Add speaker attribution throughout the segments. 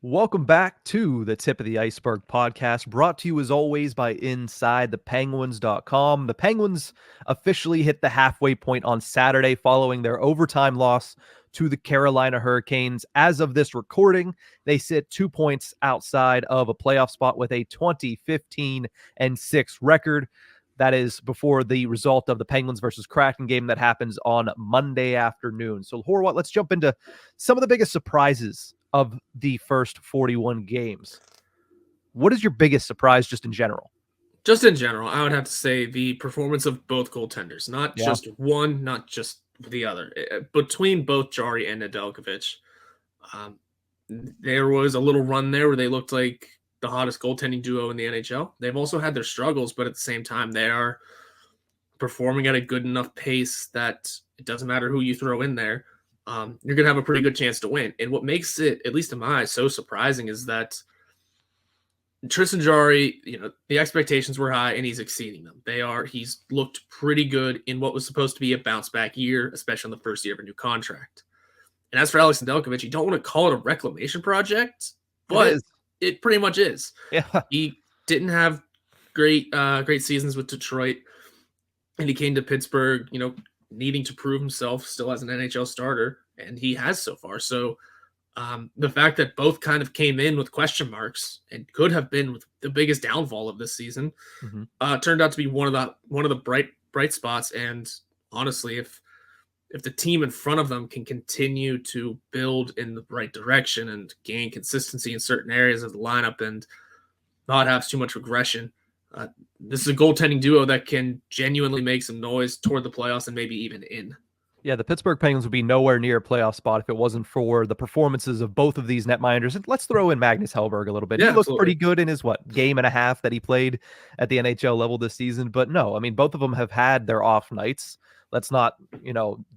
Speaker 1: Welcome back to the Tip of the Iceberg podcast, brought to you as always by InsideThePenguins.com. The Penguins officially hit the halfway point on Saturday following their overtime loss to the Carolina Hurricanes. As of this recording, they sit 2 points outside of a playoff spot with a 20-15-6 record. That is before the result of the Penguins versus Kraken game that happens on Monday afternoon. So, Horwat, let's jump into some of the biggest surprises of the first 41 games. What is your biggest surprise just in general?
Speaker 2: Just in general, I would have to say the performance of both goaltenders, not just one, not just the other. Between both Jari and Nedeljkovic, there was a little run there where they looked like the hottest goaltending duo in the NHL. They've also had their struggles, but at the same time, they are performing at a good enough pace that it doesn't matter who you throw in there. You're going to have a pretty good chance to win. And what makes it, at least in my eyes, so surprising is that Tristan Jarry, the expectations were high and he's exceeding them. He's looked pretty good in what was supposed to be a bounce back year, especially in the first year of a new contract. And as for Alex Nedeljkovic, you don't want to call it a reclamation project, but it pretty much is.
Speaker 1: Yeah.
Speaker 2: He didn't have great seasons with Detroit, and he came to Pittsburgh, needing to prove himself still as an NHL starter, and he has so far. So the fact that both kind of came in with question marks and could have been the biggest downfall of this season turned out to be one of the bright spots. And honestly, if the team in front of them can continue to build in the right direction and gain consistency in certain areas of the lineup and not have too much regression, this is a goaltending duo that can genuinely make some noise toward the playoffs and maybe even in.
Speaker 1: Yeah, the Pittsburgh Penguins would be nowhere near a playoff spot if it wasn't for the performances of both of these netminders. And let's throw in Magnus Hellberg a little bit.
Speaker 2: Yeah,
Speaker 1: he looked pretty good in his, game and a half that he played at the NHL level this season. But no, I mean, both of them have had their off nights. Let's not,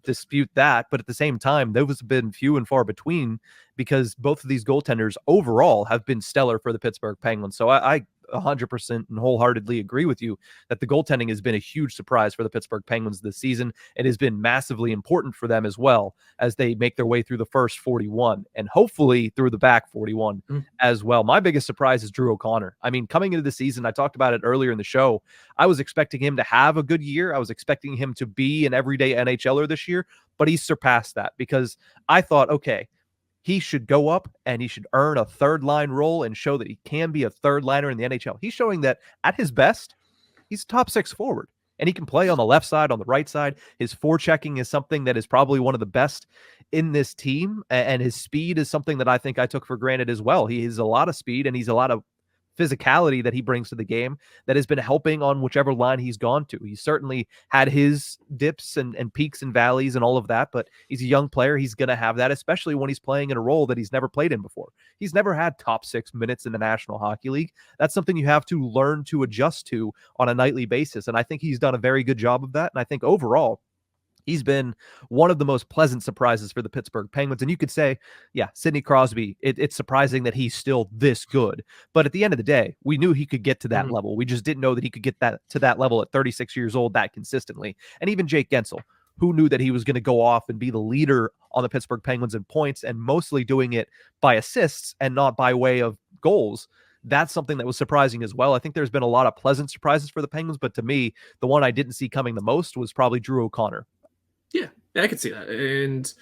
Speaker 1: dispute that. But at the same time, those have been few and far between because both of these goaltenders overall have been stellar for the Pittsburgh Penguins. So I 100% and wholeheartedly agree with you that the goaltending has been a huge surprise for the Pittsburgh Penguins this season. It has been massively important for them as well as they make their way through the first 41 and hopefully through the back 41 as well. My biggest surprise is Drew O'Connor. I mean, coming into the season, I talked about it earlier in the show. I was expecting him to have a good year. I was expecting him to be an everyday NHLer this year, but he's surpassed that because I thought, okay, he should go up and he should earn a third line role and show that he can be a third liner in the NHL. He's showing that at his best, he's a top six forward and he can play on the left side, on the right side. His forechecking is something that is probably one of the best in this team. And his speed is something that I think I took for granted as well. He has a lot of speed and he's a lot of physicality that he brings to the game that has been helping on whichever line he's gone to. He certainly had his dips and peaks and valleys and all of that, but he's a young player. He's going to have that, especially when he's playing in a role that he's never played in before. He's never had top 6 minutes in the National Hockey League. That's something you have to learn to adjust to on a nightly basis. And I think he's done a very good job of that. And I think overall, he's been one of the most pleasant surprises for the Pittsburgh Penguins. And you could say, yeah, Sidney Crosby, it's surprising that he's still this good. But at the end of the day, we knew he could get to that level. We just didn't know that he could get to that level at 36 years old that consistently. And even Jake Gensel, who knew that he was going to go off and be the leader on the Pittsburgh Penguins in points and mostly doing it by assists and not by way of goals. That's something that was surprising as well. I think there's been a lot of pleasant surprises for the Penguins, but to me, the one I didn't see coming the most was probably Drew O'Connor.
Speaker 2: Yeah, I could see that. And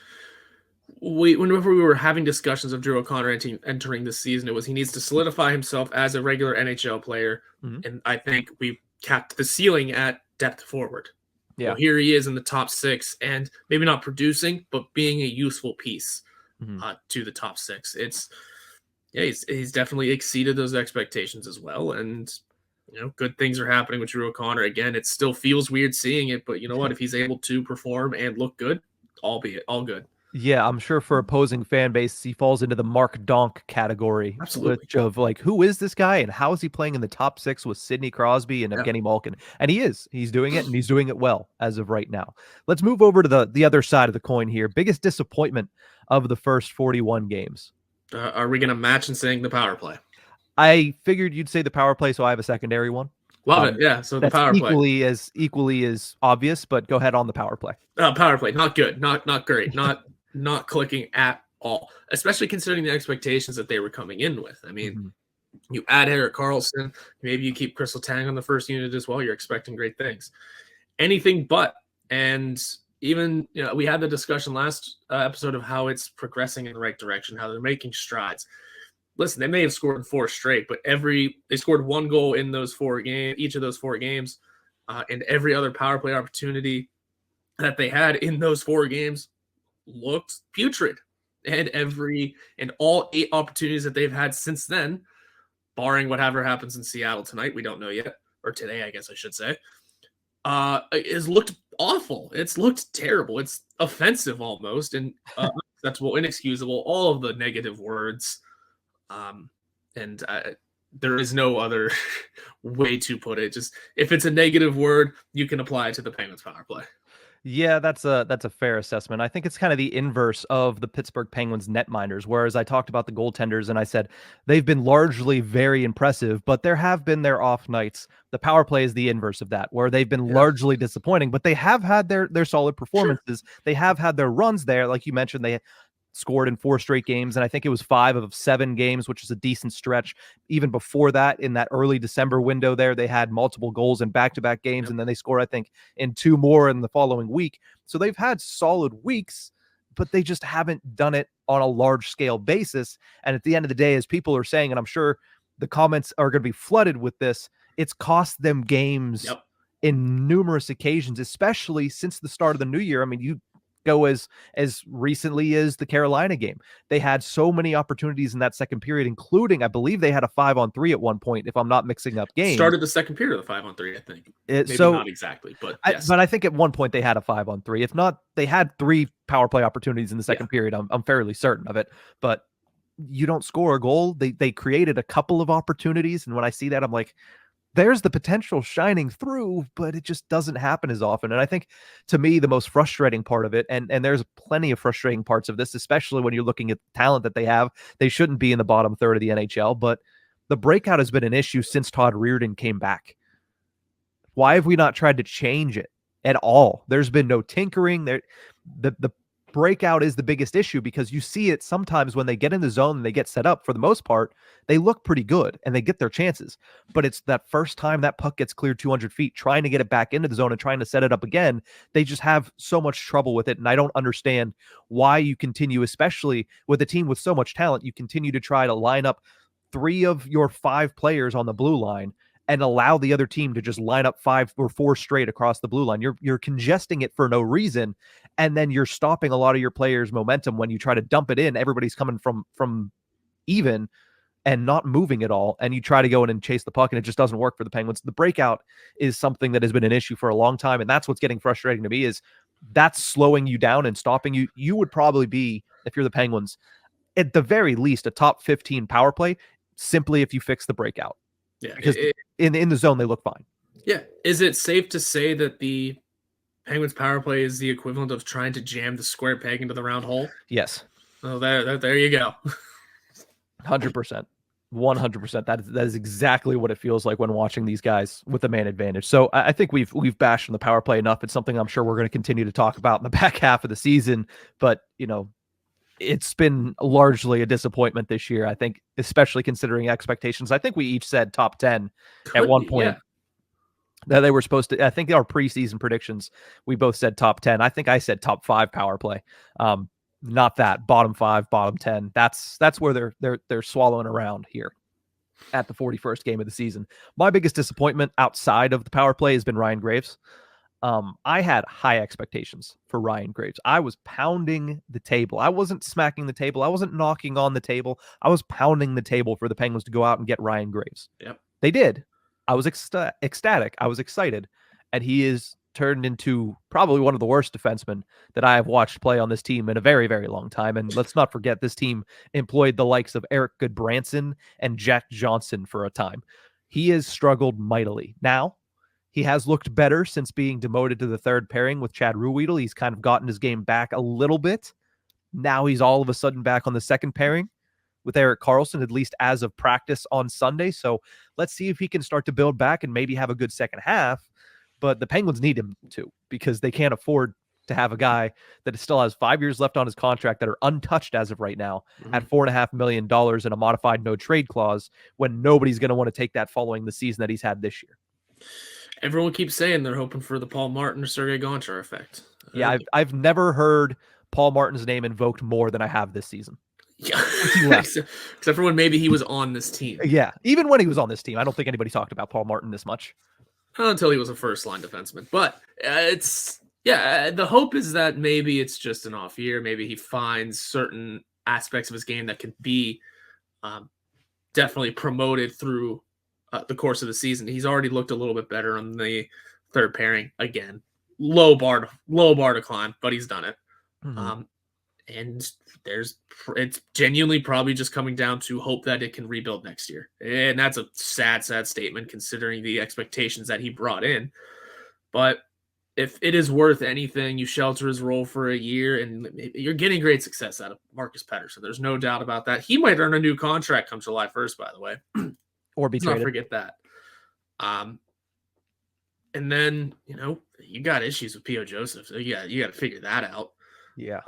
Speaker 2: whenever we were having discussions of Drew O'Connor entering this season, it was he needs to solidify himself as a regular NHL player. And I think we capped the ceiling at depth forward.
Speaker 1: Yeah.
Speaker 2: Well, here he is in the top 6 and maybe not producing, but being a useful piece to the top 6. He's definitely exceeded those expectations as well. And good things are happening with Drew O'Connor. Again, it still feels weird seeing it, but you know what? If he's able to perform and look good, all good.
Speaker 1: Yeah, I'm sure for opposing fan base, he falls into the Mark Donk category.
Speaker 2: Absolutely.
Speaker 1: Of who is this guy and how is he playing in the top 6 with Sidney Crosby and Evgeny Malkin? And he's doing it and he's doing it well as of right now. Let's move over to the other side of the coin here. Biggest disappointment of the first 41 games.
Speaker 2: Are we going to match in saying the power play?
Speaker 1: I figured you'd say the power play, so I have a secondary one.
Speaker 2: Love it. Yeah. So the power
Speaker 1: play equally as obvious, but go ahead on the power play.
Speaker 2: Power play, not good, not great, not clicking at all, especially considering the expectations that they were coming in with. I mean,
Speaker 1: Mm-hmm.
Speaker 2: you add Erik Karlsson, maybe you keep Crystal Tang on the first unit as well. You're expecting great things. Anything but. And even, we had the discussion last episode of how it's progressing in the right direction, how they're making strides. Listen, they may have scored 4 straight, but they scored 1 goal in those 4 games, each of those 4 games, and every other power play opportunity that they had in those 4 games looked putrid. And all 8 opportunities that they've had since then, barring whatever happens in Seattle tonight, we don't know yet, or today, I guess I should say, has looked awful. It's looked terrible. It's offensive almost, and unacceptable, inexcusable, all of the negative words. And there is no other way to put it. Just if it's a negative word, you can apply it to the Penguins power play.
Speaker 1: Yeah, that's a fair assessment. I think it's kind of the inverse of the Pittsburgh Penguins netminders, whereas I talked about the goaltenders and I said they've been largely very impressive, but there have been their off nights. The power play is the inverse of that, where they've been largely disappointing, but they have had their solid performances. Sure. They have had their runs there. Like you mentioned, they scored in 4 straight games, and I think it was 5 of 7 games, which is a decent stretch. Even before that, in that early December window there, they had multiple goals in back-to-back games, and then they scored, I think, in 2 more in the following week. So they've had solid weeks, but they just haven't done it on a large-scale basis. And at the end of the day, as people are saying, and I'm sure the comments are going to be flooded with this, it's cost them games in numerous occasions, especially since the start of the new year. I mean, you go as recently as the Carolina game. They had so many opportunities in that second period, including, I believe they had a 5-on-3 at one point, if I'm not mixing up games.
Speaker 2: Started the second period of the 5-on-3, I think. Maybe not exactly, but yes.
Speaker 1: But I think at one point they had a 5-on-3. If not, they had 3 power play opportunities in the second period. I'm fairly certain of it. But you don't score a goal. They created a couple of opportunities, and when I see that, I'm like, there's the potential shining through, but it just doesn't happen as often. And I think, to me, the most frustrating part of it, and there's plenty of frustrating parts of this, especially when you're looking at the talent that they have. They shouldn't be in the bottom third of the NHL, but the breakout has been an issue since Todd Reirden came back. Why have we not tried to change it at all? There's been no tinkering. The breakout is the biggest issue, because you see it sometimes when they get in the zone and they get set up. For the most part, they look pretty good and they get their chances, but it's that first time that puck gets cleared 200 feet, trying to get it back into the zone and trying to set it up again, they just have so much trouble with it. And I don't understand why you continue, especially with a team with so much talent, you continue to try to line up 3 of your 5 players on the blue line and allow the other team to just line up 5 or 4 straight across the blue line. You're congesting it for no reason, and then you're stopping a lot of your players' momentum when you try to dump it in. Everybody's coming from even and not moving at all, and you try to go in and chase the puck, and it just doesn't work for the Penguins. The breakout is something that has been an issue for a long time, and that's what's getting frustrating to me, is that's slowing you down and stopping you. You would probably be, if you're the Penguins, at the very least a top 15 power play, simply if you fix the breakout.
Speaker 2: Yeah,
Speaker 1: because in the zone they look fine.
Speaker 2: Yeah, is it safe to say that the Penguins power play is the equivalent of trying to jam the square peg into the round hole?
Speaker 1: Yes.
Speaker 2: Oh, there you go.
Speaker 1: 100%. 100%. That is exactly what it feels like when watching these guys with the man advantage. So I think we've bashed on the power play enough. It's something I'm sure we're going to continue to talk about in the back half of the season, but it's been largely a disappointment this year, I think, especially considering expectations. I think we each said top 10 at one point. That they were supposed to. I think our preseason predictions, we both said top 10. I think I said top 5 power play. Not that bottom 5, bottom 10. That's where they're swallowing around here at the 41st game of the season. My biggest disappointment outside of the power play has been Ryan Graves. I had high expectations for Ryan Graves. I was pounding the table. I wasn't smacking the table. I wasn't knocking on the table. I was pounding the table for the Penguins to go out and get Ryan Graves.
Speaker 2: Yep.
Speaker 1: They did. I was ecstatic. I was excited. And he is turned into probably one of the worst defensemen that I have watched play on this team in a very, very long time. And let's not forget, this team employed the likes of Eric Goodbranson and Jack Johnson for a time. He has struggled mightily. Now, he has looked better since being demoted to the third pairing with Chad Ruhwedel. He's kind of gotten his game back a little bit. Now he's all of a sudden back on the second pairing with Erik Karlsson, at least as of practice on Sunday. So let's see if he can start to build back and maybe have a good second half. But the Penguins need him to, because they can't afford to have a guy that still has 5 years left on his contract that are untouched as of right now at $4.5 million and a modified no trade clause when nobody's going to want to take that following the season that he's had this year.
Speaker 2: Everyone keeps saying they're hoping for the Paul Martin or Sergei Gonchar effect.
Speaker 1: Yeah, I've never heard Paul Martin's name invoked more than I have this season.
Speaker 2: Yeah, except for when maybe he was on this team.
Speaker 1: Yeah, even when he was on this team, I don't think anybody talked about Paul Martin this much.
Speaker 2: Until he was a first-line defenseman. But the hope is that maybe it's just an off year. Maybe he finds certain aspects of his game that can be definitely promoted through the course of the season. He's already looked a little bit better on the third pairing. Again, low bar to climb, but he's done it. And it's genuinely probably just coming down to hope that it can rebuild next year. And that's a sad statement considering the expectations that he brought in. But if it is worth anything, you shelter his role for a year and you're getting great success out of Marcus Pettersson. There's no doubt about that. He might earn a new contract come July 1st, by the way.
Speaker 1: Or be traded.
Speaker 2: Not forget that. And then, you got issues with P.O. Joseph. So you got to figure that out.
Speaker 1: Yeah.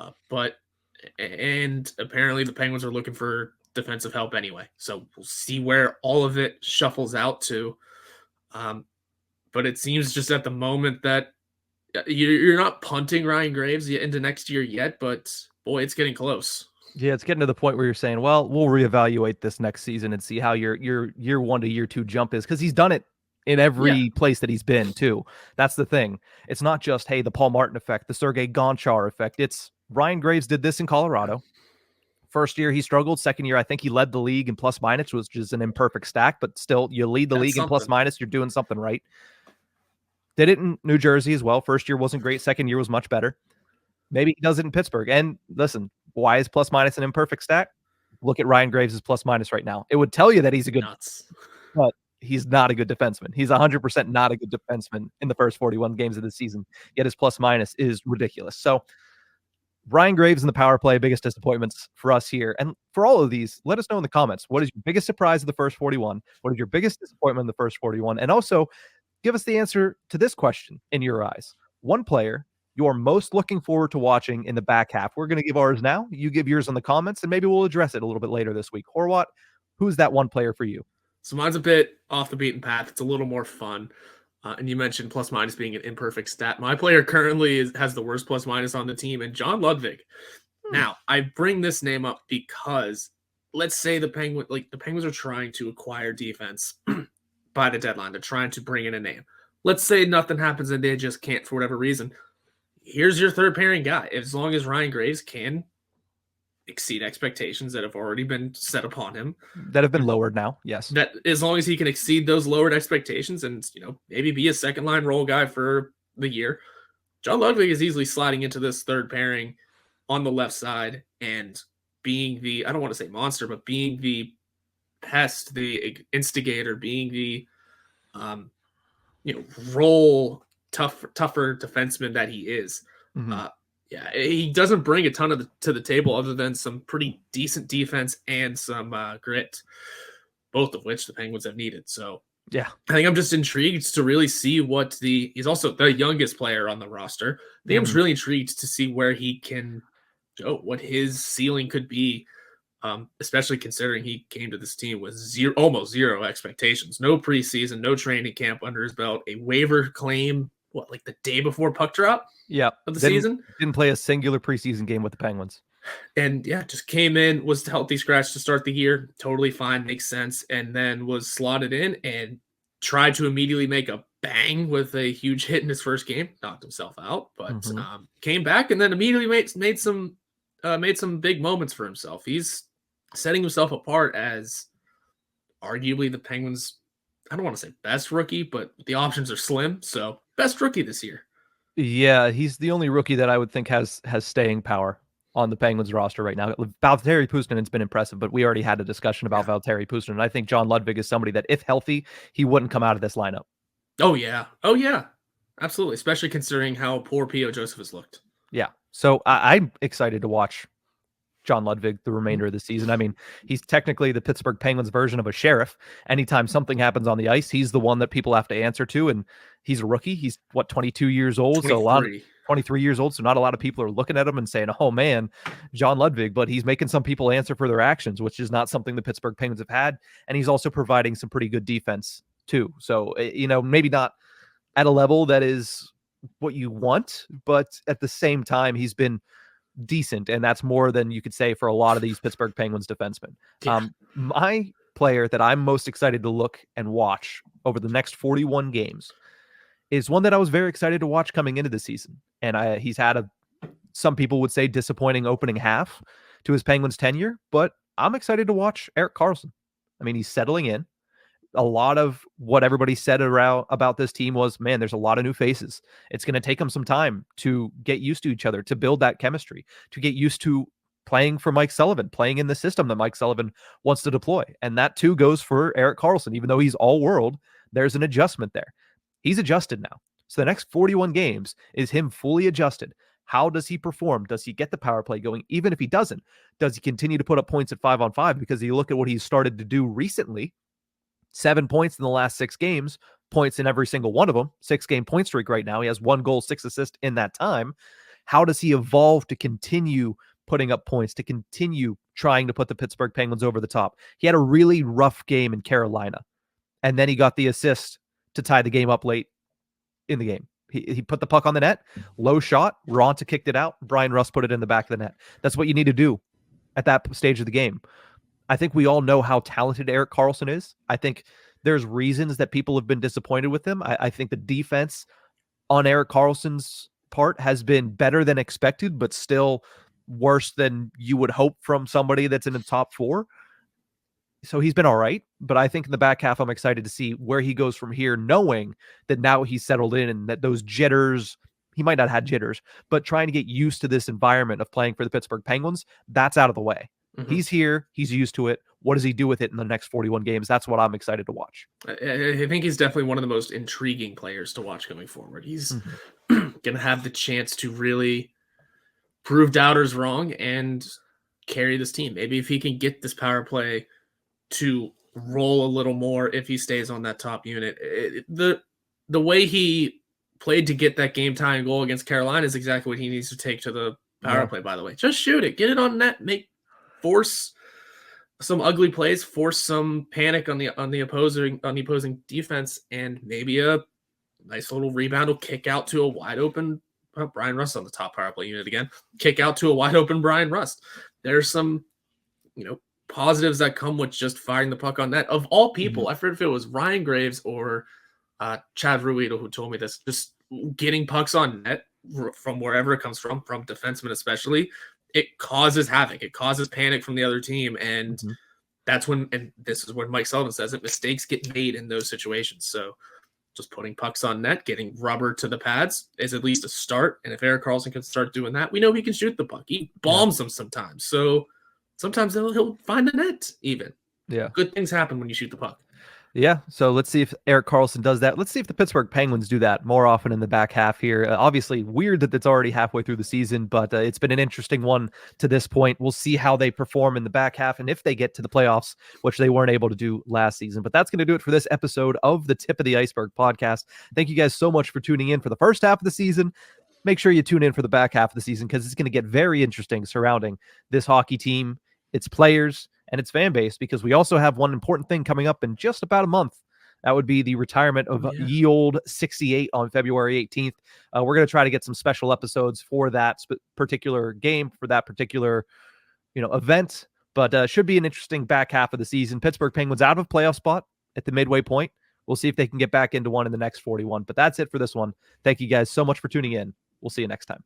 Speaker 2: And apparently the Penguins are looking for defensive help anyway. So we'll see where all of it shuffles out to. But it seems just at the moment that you're not punting Ryan Graves into next year yet, but boy, it's getting close.
Speaker 1: Yeah, it's getting to the point where you're saying, well, we'll reevaluate this next season and see how your year 1 to year 2 jump is, because he's done it in every place that he's been too. That's the thing. It's not just, hey, the Paul Martin effect, the Sergei Gonchar effect. It's Ryan Graves did this in Colorado. First year he struggled. Second year, I think he led the league in plus minus, which is an imperfect stack, but still you lead the league in plus minus. You're doing something right. Did it in New Jersey as well. First year wasn't great. Second year was much better. Maybe he does it in Pittsburgh. And listen, why is plus minus an imperfect stack? Look at Ryan Graves' plus minus right now. It would tell you that he's a good, but he's not a good defenseman. He's 100% not a good defenseman in the first 41 games of the season. Yet his plus minus is ridiculous. So Ryan Graves in the power play, biggest disappointments for us here. And for all of these, let us know in the comments. What is your biggest surprise of the first 41? What is your biggest disappointment in the first 41? And also give us the answer to this question in your eyes. One player you're most looking forward to watching in the back half. We're going to give ours now. You give yours in the comments, and maybe we'll address it a little bit later this week. Horwat, who's that one player for you?
Speaker 2: So mine's a bit off the beaten path. It's a little more fun. And you mentioned plus minus being an imperfect stat. My player currently has the worst plus minus on the team, and John Ludwig. Now, I bring this name up because let's say the Penguins are trying to acquire defense by the deadline. They're trying to bring in a name. Let's say nothing happens and they just can't for whatever reason. Here's your third pairing guy. As long as Ryan Graves can exceed expectations that have already been set upon him,
Speaker 1: that have been lowered now, yes.
Speaker 2: That as long as he can exceed those lowered expectations and maybe be a second line role guy for the year, John Ludwig is easily sliding into this third pairing on the left side and being the, I don't want to say monster, but being the pest, the instigator, being the role tougher defenseman that he is. He doesn't bring a ton to the table other than some pretty decent defense and some grit, both of which the Penguins have needed. So
Speaker 1: yeah,
Speaker 2: I think I'm just intrigued to really see he's also the youngest player on the roster. I think I'm just really intrigued to see where he can go, what his ceiling could be, especially considering he came to this team with almost zero expectations, no preseason, no training camp under his belt, a waiver claim, like the day before puck drop of the season.
Speaker 1: Didn't play a singular preseason game with the Penguins.
Speaker 2: And just came in, was healthy scratch to start the year. Totally fine, makes sense. And then was slotted in and tried to immediately make a bang with a huge hit in his first game. Knocked himself out, but came back and then immediately made some big moments for himself. He's setting himself apart as arguably the Penguins, I don't want to say best rookie, but the options are slim. So best rookie this year.
Speaker 1: Yeah, he's the only rookie that I would think has staying power on the Penguins roster right now. Valtteri Pustinen's been impressive, but we already had a discussion about Valtteri Pustinen. I think John Ludwig is somebody that, if healthy, he wouldn't come out of this lineup.
Speaker 2: Oh yeah, absolutely. Especially considering how poor P.O. Joseph has looked.
Speaker 1: Yeah, so I'm excited to watch John Ludwig the remainder of the season. I mean, he's technically the Pittsburgh Penguins version of a sheriff. Anytime something happens on the ice, he's the one that people have to answer to, and he's a rookie. He's 22 years old, 23. So 23 years old, so not a lot of people are looking at him and saying, oh man, John Ludwig, but he's making some people answer for their actions, which is not something the Pittsburgh Penguins have had. And he's also providing some pretty good defense too. So, maybe not at a level that is what you want, but at the same time, he's been decent. And that's more than you could say for a lot of these Pittsburgh Penguins defensemen.
Speaker 2: Yeah.
Speaker 1: My player that I'm most excited to look and watch over the next 41 games is one that I was very excited to watch coming into the season. And he's had some people would say disappointing opening half to his Penguins tenure, but I'm excited to watch Erik Karlsson. I mean, he's settling in. A lot of what everybody said about this team was, man, there's a lot of new faces. It's going to take them some time to get used to each other, to build that chemistry, to get used to playing for Mike Sullivan, playing in the system that Mike Sullivan wants to deploy. And that too goes for Erik Karlsson. Even though he's all world, there's an adjustment there. He's adjusted now. So the next 41 games is him fully adjusted. How does he perform? Does he get the power play going? Even if he doesn't, does he continue to put up points at 5-on-5? Because you look at what he's started to do recently, 7 points in the last 6 games, points in every single one of them, 6-game point streak right now. He has 1 goal, 6 assists in that time. How does he evolve to continue putting up points, to continue trying to put the Pittsburgh Penguins over the top? He had a really rough game in Carolina, and then he got the assist to tie the game up late in the game. He put the puck on the net, low shot, Ronta kicked it out, Brian Rust put it in the back of the net. That's what you need to do at that stage of the game. I think we all know how talented Erik Karlsson is. I think there's reasons that people have been disappointed with him. I think the defense on Erik Karlsson's part has been better than expected, but still worse than you would hope from somebody that's in the top 4. So he's been all right, but I think in the back half, I'm excited to see where he goes from here, knowing that now he's settled in and that those jitters, he might not have had jitters, but trying to get used to this environment of playing for the Pittsburgh Penguins, that's out of the way. Mm-hmm. He's here. He's used to it. What does he do with it in the next 41 games? That's what I'm excited to watch.
Speaker 2: I think he's definitely one of the most intriguing players to watch going forward. He's going to have the chance to really prove doubters wrong and carry this team. Maybe if he can get this power play to roll a little more, if he stays on that top unit, the way he played to get that game tying goal against Carolina is exactly what he needs to take to the power play. By the way, just shoot it, get it on net, force some ugly plays, force some panic on the opposing defense, and maybe a nice little rebound will kick out to a wide open Brian Rust on the top power play unit again. Kick out to a wide open Brian Rust. There's some, positives that come with just firing the puck on net. Of all people, I forget if it was Ryan Graves or Chad Ruido who told me this, just getting pucks on net from wherever it comes from defensemen especially, it causes havoc. It causes panic from the other team. And that's when, and this is when Mike Sullivan says it, mistakes get made in those situations. So just putting pucks on net, getting rubber to the pads is at least a start. And if Erik Karlsson can start doing that, we know he can shoot the puck. He bombs them sometimes. So sometimes he'll find the net even.
Speaker 1: Yeah.
Speaker 2: Good things happen when you shoot the puck.
Speaker 1: Yeah, so let's see if Erik Karlsson does that. Let's see if the Pittsburgh Penguins do that more often in the back half here. Obviously, weird that it's already halfway through the season, but it's been an interesting one to this point. We'll see how they perform in the back half and if they get to the playoffs, which they weren't able to do last season. But that's going to do it for this episode of the Tip of the Iceberg podcast. Thank you guys so much for tuning in for the first half of the season. Make sure you tune in for the back half of the season because it's going to get very interesting surrounding this hockey team, its players, and its fan base, because we also have one important thing coming up in just about a month. That would be the retirement of ye old 68 on February 18th. We're going to try to get some special episodes for that particular game, for that particular event, but should be an interesting back half of the season. Pittsburgh Penguins out of playoff spot at the midway point. We'll see if they can get back into one in the next 41, but that's it for this one. Thank you guys so much for tuning in. We'll see you next time.